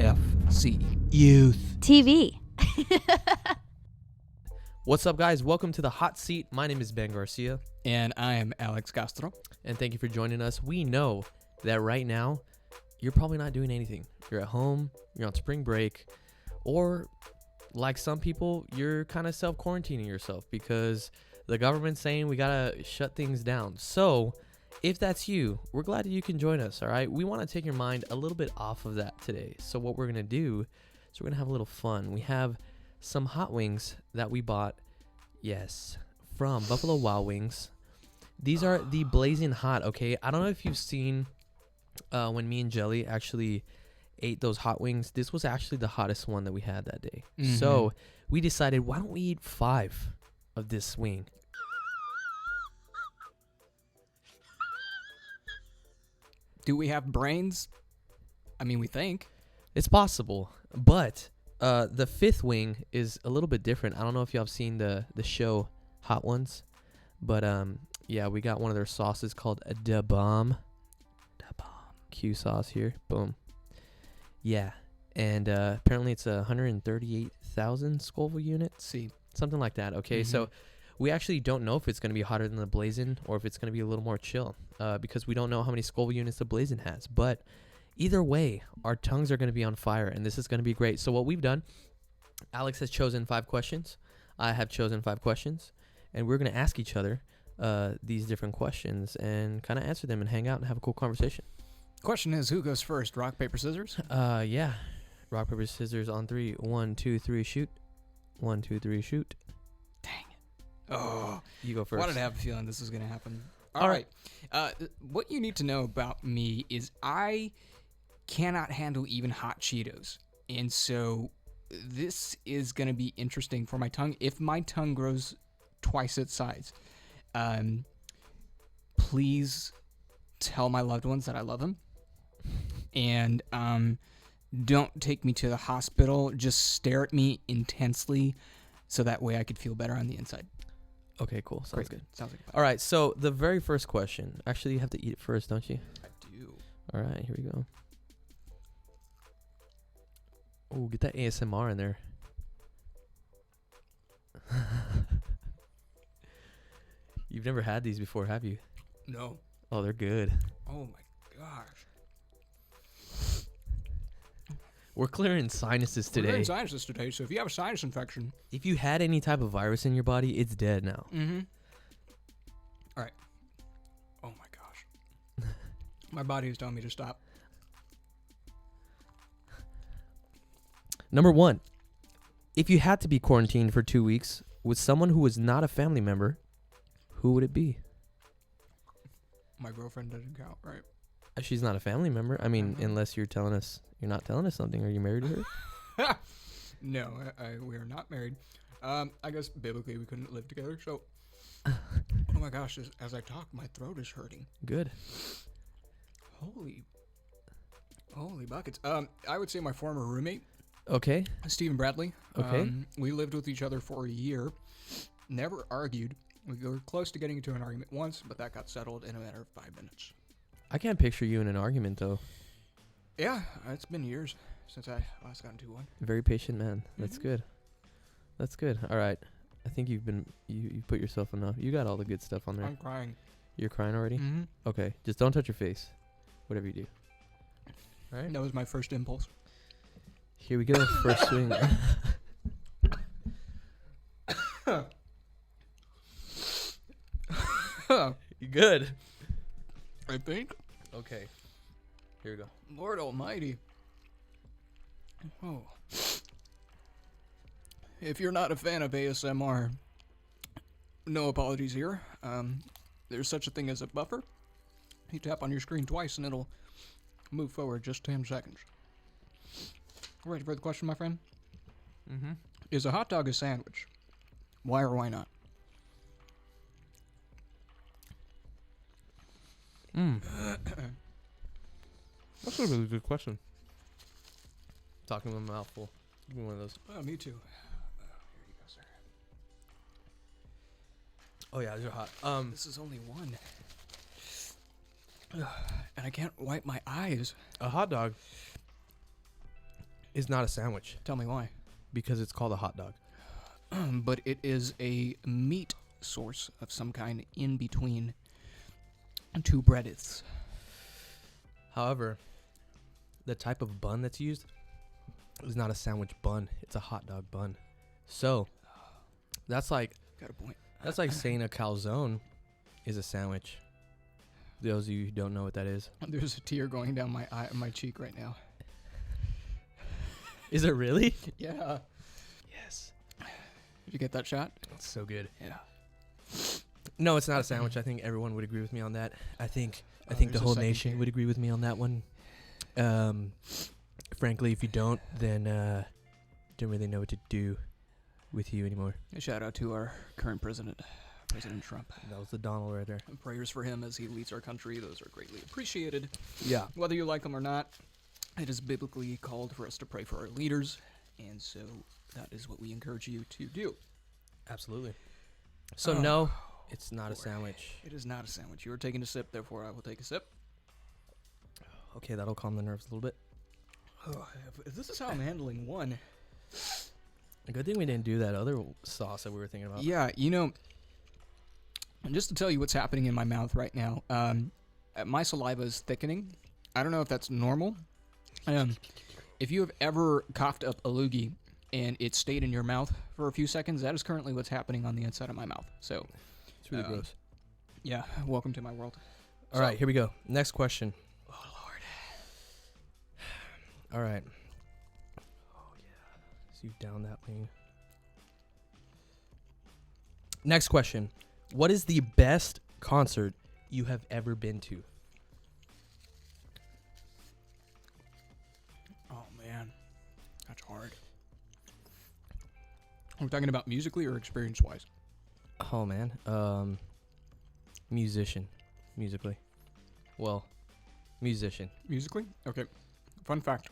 TFC Youth TV. What's up, guys? Welcome to the Hot Seat. My name is Ben Garcia. And I am Alex Castro. And thank you for joining us. We know that right now, you're probably not doing anything. You're at home, you're on spring break, or like some people, you're kind of self-quarantining yourself because the government's saying we gotta shut things down. So if that's you, we're glad that you can join us, all right? We want to take your mind a little bit off of that today. So what we're going to do is we're going to have a little fun. We have some hot wings that we bought, yes, from Buffalo Wild Wings. These are the Blazing Hot, okay? I don't know if you've seen when me and Jelly actually ate those hot wings. This was actually the hottest one that we had that day. Mm-hmm. So we decided, why don't we eat 5 of this wing? Do we have brains? I mean, we think. It's possible, but the 5th wing is a little bit different. I don't know if y'all have seen the show Hot Ones, but yeah, we got one of their sauces called a Da Bomb. Da Bomb. Q sauce here. Boom. Yeah, and apparently it's 138,000 Scoville units. See, something like that. Okay, so we actually don't know if it's going to be hotter than the Blazing or if it's going to be a little more chill because we don't know how many Scoville units the Blazing has. But either way, our tongues are going to be on fire, and this is going to be great. So what we've done, Alex has chosen 5 questions. I have chosen 5 questions, and we're going to ask each other these different questions and kind of answer them and hang out and have a cool conversation. Question is, who goes first? Rock, paper, scissors? Yeah. Rock, paper, scissors on 3. 1, 2, 3, shoot. 1, 2, 3, shoot. Dang it. Oh, you go first. Why did I have a feeling this was going to happen? All right. What you need to know about me is I cannot handle even hot Cheetos. And so this is going to be interesting for my tongue. If my tongue grows twice its size, please tell my loved ones that I love them. And don't take me to the hospital. Just stare at me intensely so that way I could feel better on the inside. Okay, cool. Sounds good. Sounds like a plan. All right, so the very first question. Actually, you have to eat it first, don't you? I do. All right, here we go. Oh, get that ASMR in there. You've never had these before, have you? No. Oh, they're good. Oh my gosh. We're clearing sinuses today. We're clearing sinuses today, so if you have a sinus infection. If you had any type of virus in your body, it's dead now. Mm-hmm. All right. Oh my gosh. My body is telling me to stop. Number 1. If you had to be quarantined for 2 weeks with someone who was not a family member, who would it be? My girlfriend doesn't count, right? She's not a family member. I mean, unless you're telling us you're not telling us something. Are you married to her? No, we are not married. I guess biblically we couldn't live together. So, oh my gosh, as I talk, my throat is hurting. Good. Holy buckets. I would say my former roommate. Okay. Stephen Bradley. Okay. We lived with each other for a year. Never argued. We were close to getting into an argument once, but that got settled in a matter of 5 minutes. I can't picture you in an argument, though. Yeah, it's been years since I last got into one. Very patient man. That's good. That's good. All right. I think you put yourself enough. You got all the good stuff on there. I'm crying. You're crying already? Mm-hmm. Okay. Just don't touch your face. Whatever you do. All right. That was my first impulse. Here we go. First swing. You good? I think. Okay. Here we go. Lord Almighty. Oh. If you're not a fan of ASMR, no apologies here. There's such a thing as a buffer. You tap on your screen twice and it'll move forward just 10 seconds. Ready for the question, my friend? Mm-hmm. Is a hot dog a sandwich? Why or why not? That's a really good question. Talking with a mouthful. Give me one of those. Oh, me too. Here you go, sir. Oh yeah, these are hot. This is only one. And I can't wipe my eyes. A hot dog. is not a sandwich Tell me why. because it's called a hot dog. But it is a meat source of some kind in between two breadeths. However, the type of bun that's used is not a sandwich bun. It's a hot dog bun. So that's like Got a point. saying a calzone is a sandwich. Those of you who don't know what that is. There's a tear going down my cheek right now. Is it really? Yeah. Yes. Did you get that shot? That's so good. Yeah. No, it's not a sandwich. I think everyone would agree with me on that. I think the there's a whole second nation tear. would agree with me on that one. Frankly, if you don't, then don't really know what to do with you anymore. A shout out to our current president, President Trump. That was the Donald right there. And prayers for him as he leads our country. Those are greatly appreciated. Yeah. Whether you like them or not, it is biblically called for us to pray for our leaders. And so that is what we encourage you to do. Absolutely. So Oh, no, it's not a boy. sandwich. It is not a sandwich. You are taking a sip, therefore I will take a sip. Okay, that'll calm the nerves a little bit. Oh, if this is how I'm handling one. A good thing we didn't do that other sauce that we were thinking about. Yeah, just to tell you what's happening in my mouth right now, my saliva is thickening. I don't know if that's normal. If you have ever coughed up a loogie and it stayed in your mouth for a few seconds, that is currently what's happening on the inside of my mouth. So, It's really gross. yeah, welcome to my world. All right, here we go. Next question. Oh, Lord. All right. Oh, yeah. So you down that wing. Next question. What is the best concert you have ever been to? Oh, man. That's hard. Are we talking about musically or experience-wise? Oh, man. Musically. Well, musician. Musically? Okay. Fun fact.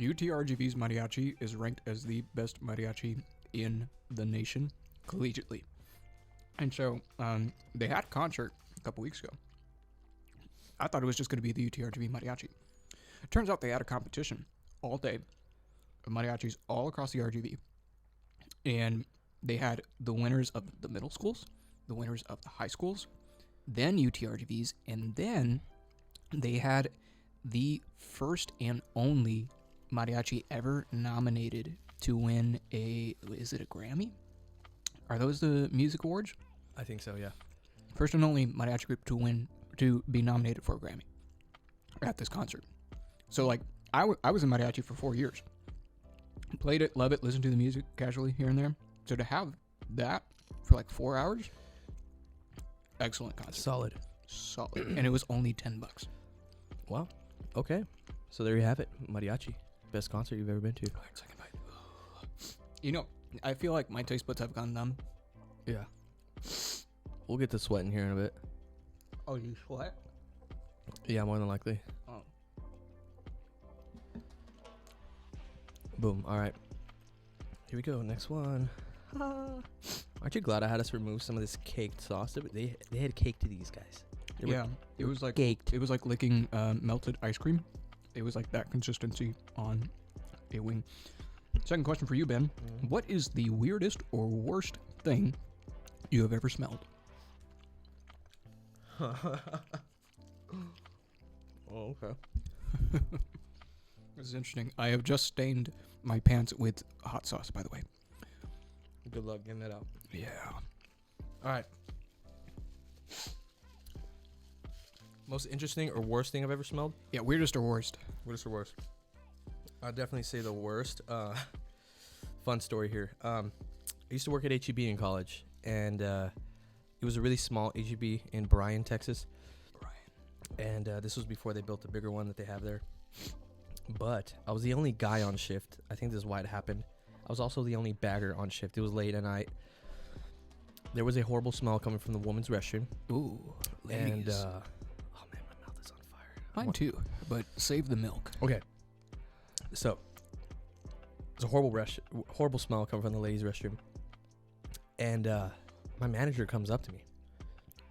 UTRGV's mariachi is ranked as the best mariachi in the nation collegiately. And so, they had a concert a couple weeks ago. I thought it was just going to be the UTRGV mariachi. It turns out they had a competition all day of mariachis all across the RGV. And they had the winners of the middle schools, the winners of the high schools, then UTRGVs, and then they had the first and only mariachi ever nominated to win is it a Grammy? Are those the music awards? I think so, yeah. First and only mariachi group to be nominated for a Grammy at this concert. So, like, I was in mariachi for 4 years. Played it, love it, listened to the music casually here and there. So to have that for like 4 hours, excellent concert. Solid. And it was only $10. Wow. Okay. So there you have it. Mariachi. Best concert you've ever been to. All right, second bite. I feel like my taste buds have gone numb. Yeah. We'll get to sweating here in a bit. Oh, you sweat? Yeah, more than likely. Oh. Boom. All right. Here we go. Next one. Aren't you glad I had us remove some of this caked sauce? They had cake to these guys. Yeah, it was like caked. It was like licking melted ice cream. It was like that consistency on a wing. Second question for you, Ben. What is the weirdest or worst thing you have ever smelled? Oh, okay. This is interesting. I have just stained my pants with hot sauce, by the way. Good luck getting that out. Yeah. All right. Most interesting or worst thing I've ever smelled? Yeah, weirdest or worst? Weirdest or worst? I'd definitely say the worst. Fun story here. I used to work at HEB in college, and it was a really small HEB in Bryan, Texas. And this was before they built the bigger one that they have there. But I was the only guy on shift. I think this is why it happened. I was also the only bagger on shift. It was late at night. There was a horrible smell coming from the woman's restroom. Ooh, And, ladies. oh man, my mouth is on fire. Mine too, but save the milk. Okay. So, there's a horrible smell coming from the ladies' restroom. And my manager comes up to me.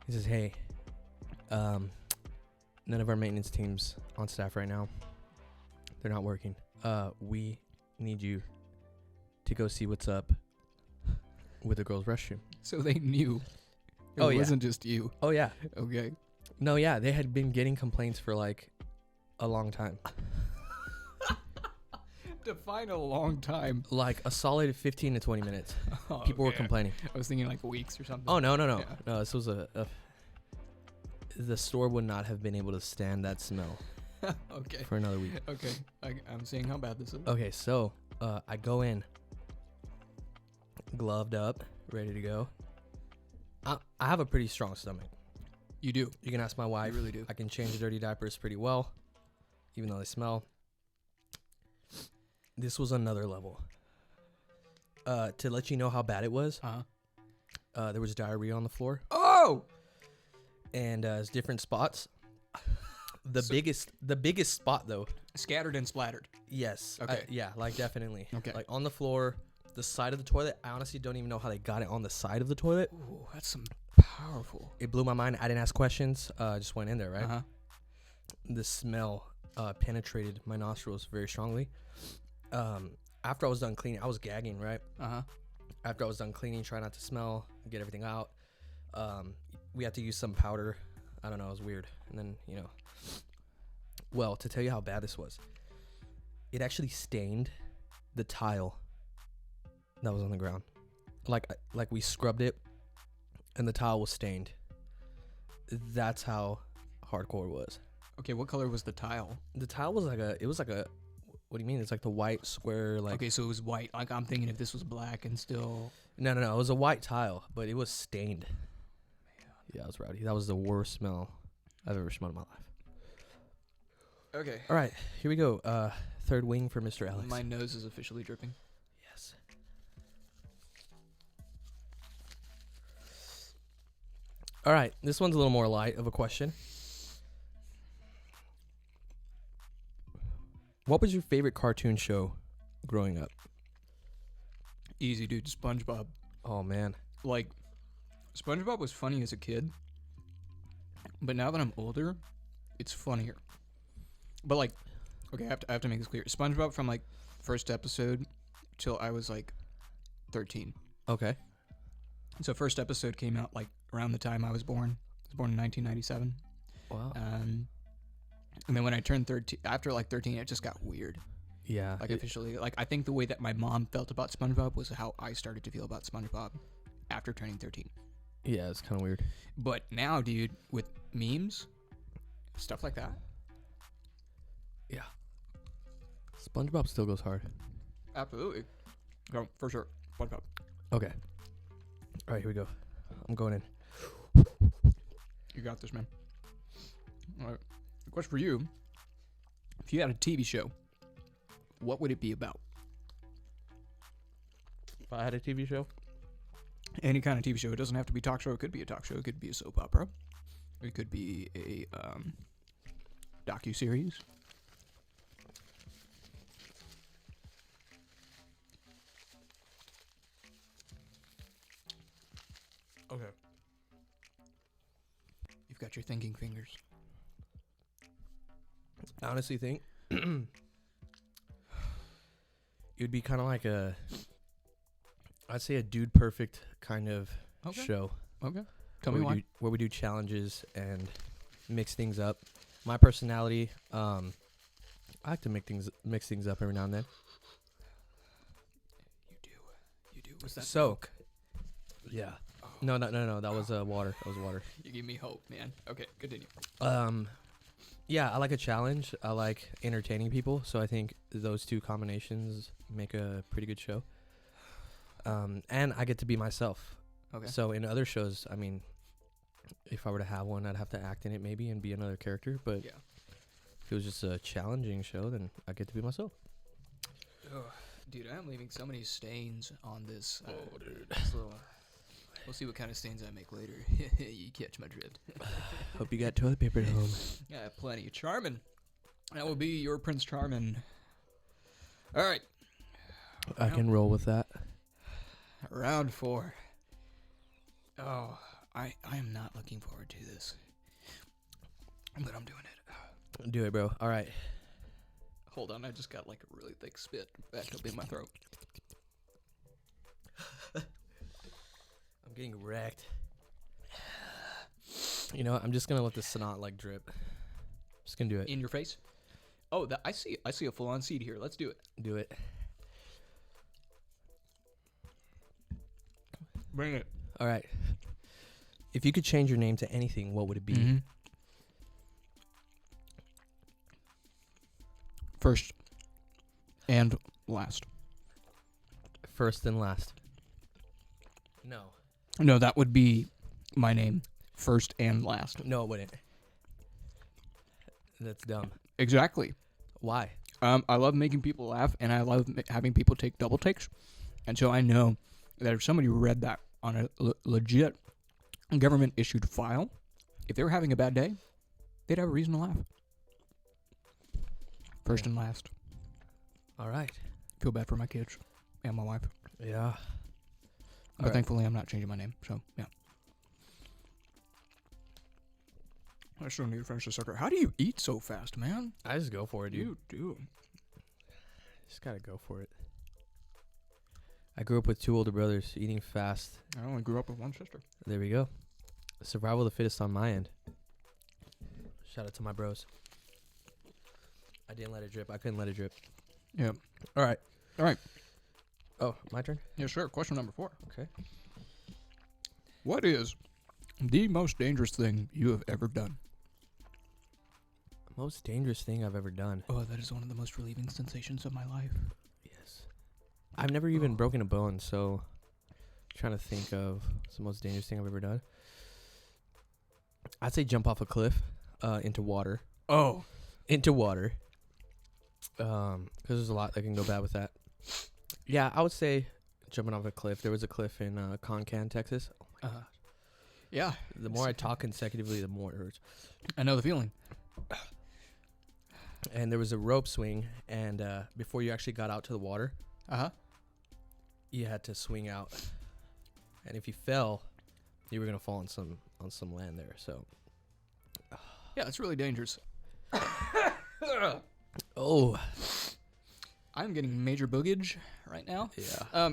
He says, hey, none of our maintenance team's on staff right now. They're not working. we need you to go see what's up with the girls' restroom. So they knew. It Oh, yeah. wasn't just you. Oh, yeah. Okay. No, yeah, they had been getting complaints for like a long time. Define a long time. Like a solid 15 to 20 minutes. Oh, People were okay. complaining. I was thinking like weeks or something. Oh, no. Yeah. No, this was the store would not have been able to stand that smell Okay. for another week. Okay. I'm seeing how bad this is. Okay, so I go in, gloved up, ready to go. I have a pretty strong stomach. You do. You can ask my wife. You really do. I can change dirty diapers pretty well, even though they smell. This was another level. To let you know how bad it was, there was diarrhea on the floor. Oh! And it's different spots. The biggest spot though. Scattered and splattered. Yes. Okay. Yeah, like definitely. Okay. Like on the floor, the side of the toilet. I honestly don't even know how they got it on the side of the toilet. Ooh, that's some powerful. It blew my mind. I didn't ask questions. Just went in there, right? Uh-huh. The smell penetrated my nostrils very strongly. After I was done cleaning, I was gagging, right? Uh-huh. After I was done cleaning, try not to smell, get everything out. We had to use some powder. I don't know, it was weird. And then, well, to tell you how bad this was, it actually stained the tile that was on the ground. Like we scrubbed it, and the tile was stained. That's how hardcore it was. Okay, what color was the tile? The tile was like a, what do you mean? It's like the white square, like. Okay, so it was white. Like, I'm thinking if this was black and still... No. It was a white tile, but it was stained. Man. Yeah, it was rowdy. That was the worst smell I've ever smelled in my life. Okay. All right, here we go. Third wing for Mr. Alex. My nose is officially dripping. Yes. All right, this one's a little more light of a question. What was your favorite cartoon show growing up? Easy, dude. SpongeBob. Oh, man. Like, SpongeBob was funny as a kid, but now that I'm older, it's funnier. But like, okay, I have to make this clear. SpongeBob from like first episode till I was like 13. Okay. So first episode came out like around the time I was born. I was born in 1997. Wow. And then when I turned 13, after like 13, it just got weird. Yeah. Like officially, like I think the way that my mom felt about SpongeBob was how I started to feel about SpongeBob after turning 13. Yeah, it's kind of weird. But now, dude, with memes, stuff like that. Yeah. SpongeBob still goes hard. Absolutely. No, for sure. SpongeBob. Okay. All right, here we go. I'm going in. You got this, man. All right. The question for you: if you had a TV show, what would it be about? If I had a TV show? Any kind of TV show. It doesn't have to be a talk show. It could be a talk show. It could be a soap opera. It could be a docu-series. Okay. You've got your thinking fingers. I honestly think it would be kind of like I'd say a Dude Perfect kind of show. Okay. Tell me why. Where we do challenges and mix things up. My personality, I like to mix things up every now and then. You do. What's that? So, yeah. No. That was water. That was water. You give me hope, man. Okay, continue. Yeah, I like a challenge. I like entertaining people. So I think those two combinations make a pretty good show. And I get to be myself. Okay. So in other shows, I mean, if I were to have one, I'd have to act in it maybe and be another character. But yeah, if it was just a challenging show, then I get to be myself. Oh, dude, I'm leaving so many stains on this. Dude. We'll see what kind of stains I make later. You catch my drift. Hope you got toilet paper at home. Yeah, plenty. Charmin. That will be your Prince Charmin. All right. I can roll with that. Round 4. Oh, I am not looking forward to this. But I'm doing it. Do it, bro. All right. Hold on, I just got like a really thick spit back up in my throat. I'm getting wrecked. You know what? I'm just gonna let the snot like drip. Just gonna do it. In your face? Oh, I see a full-on seed here. Let's do it. Do it. Bring it. All right. If you could change your name to anything, what would it be? Mm-hmm. First and last. First and last. No. No, that would be my name. First and last. No, it wouldn't. That's dumb. Exactly. Why? I love making people laugh, and I love having people take double takes. And so I know that if somebody read that on a legit government-issued file, if they were having a bad day, they'd have a reason to laugh. First and last. All right. Feel bad for my kids and my wife. Yeah. But thankfully, I'm not changing my name, so yeah. I still need to finish the sucker. How do you eat so fast, man? I just go for it, dude. You do. Just gotta go for it. I grew up with 2 older brothers eating fast. I only grew up with one sister. There we go. Survival of the fittest on my end. Shout out to my bros. I didn't let it drip. I couldn't let it drip. Yeah. All right. All right. Oh, my turn? Yeah, sure. Question number 4. Okay. What is the most dangerous thing you have ever done? Most dangerous thing I've ever done. Oh, that is one of the most relieving sensations of my life. Yes. I've never even broken a bone, so I'm trying to think of what's the most dangerous thing I've ever done. I'd say jump off a cliff into water. Oh. Into water. Because there's a lot that can go bad with that. Yeah, I would say jumping off a cliff. There was a cliff in Concan, Texas. Oh my God. Yeah. The more I talk consecutively, the more it hurts. I know the feeling. And there was a rope swing, and before you actually got out to the water, you had to swing out. And if you fell, you were gonna fall on some land there. So, yeah, it's really dangerous. oh, I'm getting major boogage right now. yeah.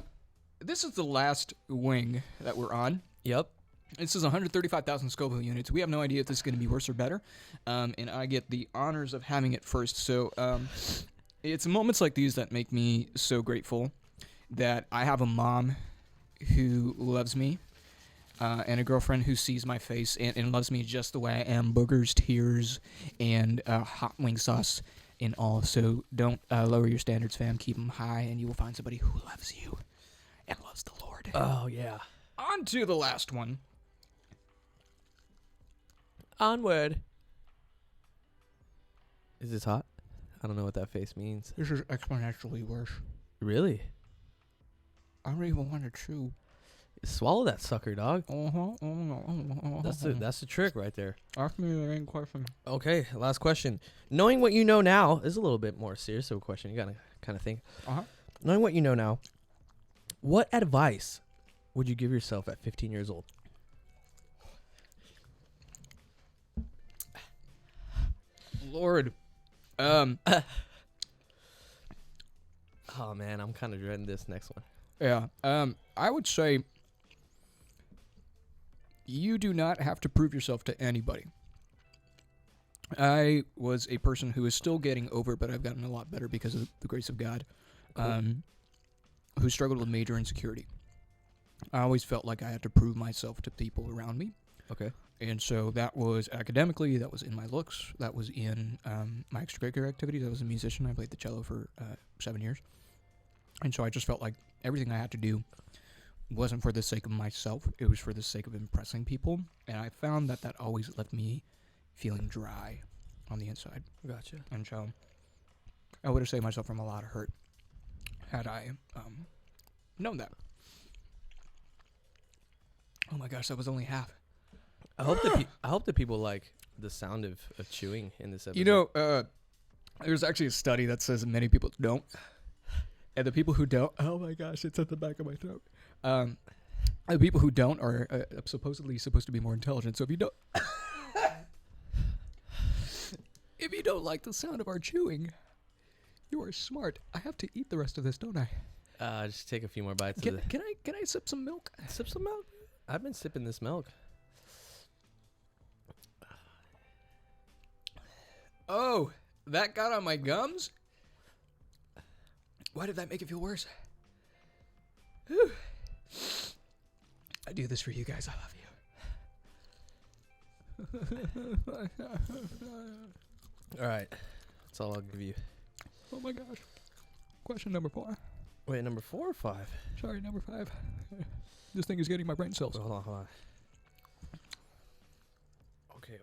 This is the last wing that we're on. Yep. This is 135,000 Scoville units. We have no idea if this is going to be worse or better, and I get the honors of having it first. So it's moments like these that make me so grateful that I have a mom who loves me and a girlfriend who sees my face and loves me just the way I am, boogers, tears, and hot wing sauce and all. So don't lower your standards, fam. Keep them high, and you will find somebody who loves you and loves the Lord. Oh yeah. On to the last one. Onward. Is this hot? I don't know what that face means. This is exponentially worse. Really? I don't even want to chew. Swallow that sucker, dog. That's That's the trick right there. Ask me the main question. Okay, last question. Knowing what you know now is a little bit more serious of a question. You gotta kind of think. Knowing what you know now, what advice would you give yourself at 15 years old? Lord. Oh man, I'm kind of dreading this next one. Yeah. I would say you do not have to prove yourself to anybody. I was a person who is still getting over it, but I've gotten a lot better because of the grace of God, who struggled with major insecurity. I always felt like I had to prove myself to people around me. Okay. And so that was academically, that was in my looks, that was in my extracurricular activities. I was a musician. I played the cello for 7 years. And so I just felt like everything I had to do wasn't for the sake of myself. It was for the sake of impressing people. And I found that always left me feeling dry on the inside. Gotcha. And so I would have saved myself from a lot of hurt had I known that. Oh my gosh, that was only half. I hope that people like the sound of chewing in this episode. You know, there's actually a study that says many people don't. And the people who don't, oh my gosh, it's at the back of my throat. The people who don't are supposedly supposed to be more intelligent. So if you don't, if you don't like the sound of our chewing, You are smart. I have to eat the rest of this, don't I? Just take a few more bites Can, of the... can I sip some milk? Sip some milk? I've been sipping this milk. Oh, that got on my gums? Why did that make it feel worse? Whew. I do this for you guys. I love you. All right. That's all I'll give you. Oh my gosh. Question number 4. Wait, number 4 or 5? Sorry, number 5. This thing is getting my brain cells. Wait, hold on. Okay.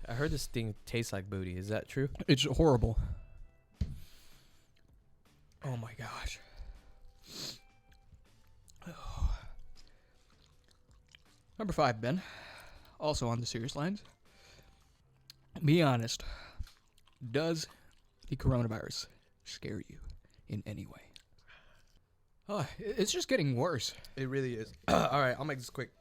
I heard this thing tastes like booty. Is that true? It's horrible. Oh my gosh. Oh. Number 5, Ben. Also on the serious lines. Be honest. Does the coronavirus scare you in any way? Oh, it's just getting worse. It really is. All right, I'll make this quick.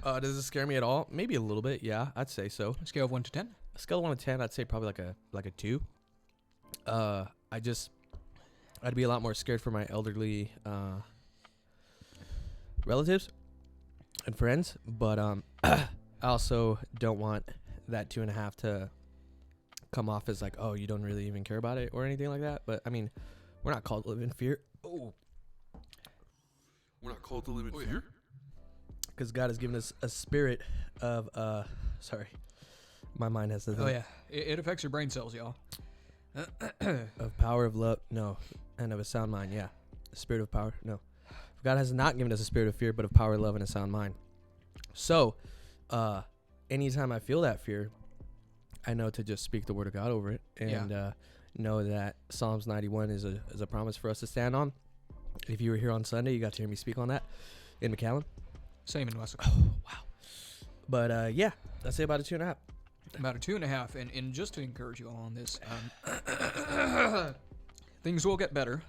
Does it scare me at all? Maybe a little bit. Yeah, I'd say so. Scale of 1 to 10? A scale of 1 to 10, I'd say probably like a 2. I'd be a lot more scared for my elderly relatives and friends, but I also don't want that 2.5 to come off as like, oh, you don't really even care about it or anything like that. But I mean, we're not called to live in fear. Oh, We're not called to live in fear. because God has given us a spirit of sorry, my mind has the Oh, yeah. It affects your brain cells, y'all. of power of love, no, and of a sound mind. Yeah, a spirit of power, no. God has not given us a spirit of fear, but of power, love, and a sound mind. So, anytime I feel that fear, I know to just speak the word of God over it, and know that Psalms 91 is a promise for us to stand on. If you were here on Sunday, you got to hear me speak on that in McAllen. Same in Wessex. Oh, wow. But yeah, I'd say about a 2.5. About a 2.5, and just to encourage you all on this, things will get better.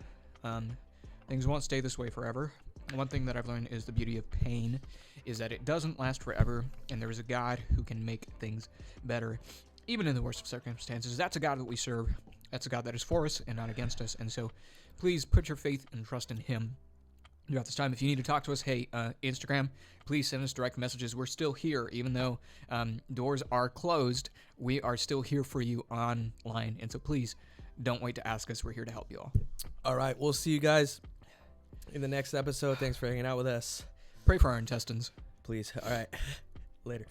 Things won't stay this way forever. One thing that I've learned is the beauty of pain is that it doesn't last forever, and there is a God who can make things better, even in the worst of circumstances. That's a God that we serve. That's a God that is for us and not against us, and so please put your faith and trust in Him throughout this time. If you need to talk to us, hey, Instagram, please send us direct messages. We're still here, even though doors are closed. We are still here for you online, and so please don't wait to ask us. We're here to help you all. All right, we'll see you guys in the next episode. Thanks for hanging out with us. Pray for our intestines. Please. All right. Later.